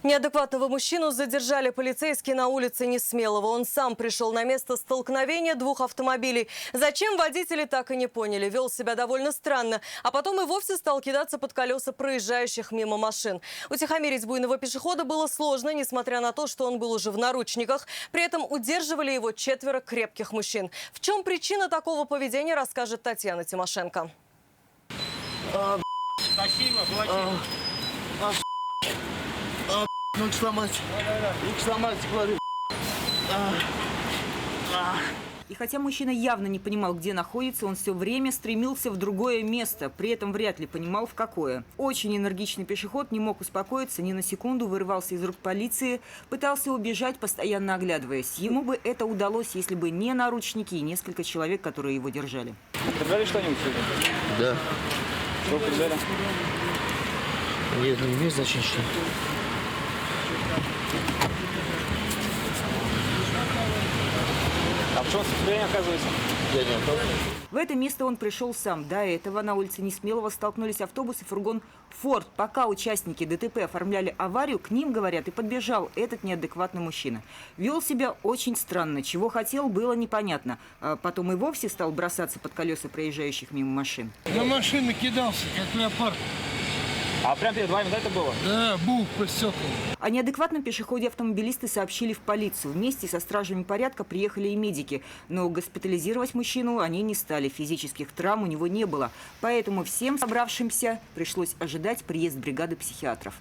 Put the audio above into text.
Неадекватного мужчину задержали полицейские на улице Несмелого. Он сам пришел на место столкновения двух автомобилей. Зачем, водители так и не поняли. Вел себя довольно странно. А потом и вовсе стал кидаться под колеса проезжающих мимо машин. Утихомирить буйного пешехода было сложно, несмотря на то, что он был уже в наручниках. При этом удерживали его 4 крепких мужчин. В чем причина такого поведения, расскажет Татьяна Тимошенко. Спасибо, плати. Ноги сломать. Руки сломать, говорю. И хотя мужчина явно не понимал, где находится, он все время стремился в другое место, при этом вряд ли понимал, в какое. Очень энергичный пешеход не мог успокоиться ни на секунду, вырывался из рук полиции, пытался убежать, постоянно оглядываясь. Ему бы это удалось, если бы не наручники и несколько человек, которые его держали. Прибрали что-нибудь сегодня? Да. Что прибрали? Нет, не имеет значения, что. А в чем состояние оказывается? Я не оказываю. В это место он пришел сам. До этого на улице Несмелого столкнулись автобус и фургон «Форд». Пока участники ДТП оформляли аварию, к ним, говорят, и подбежал этот неадекватный мужчина. Вел себя очень странно. Чего хотел, было непонятно. А потом и вовсе стал бросаться под колеса проезжающих мимо машин. На машины кидался, как леопард. А прям перед вами, да, это было? Да, бух по стеклам. О неадекватном пешеходе автомобилисты сообщили в полицию. Вместе со стражами порядка приехали и медики. Но госпитализировать мужчину они не стали. Физических травм у него не было. Поэтому всем собравшимся пришлось ожидать приезд бригады психиатров.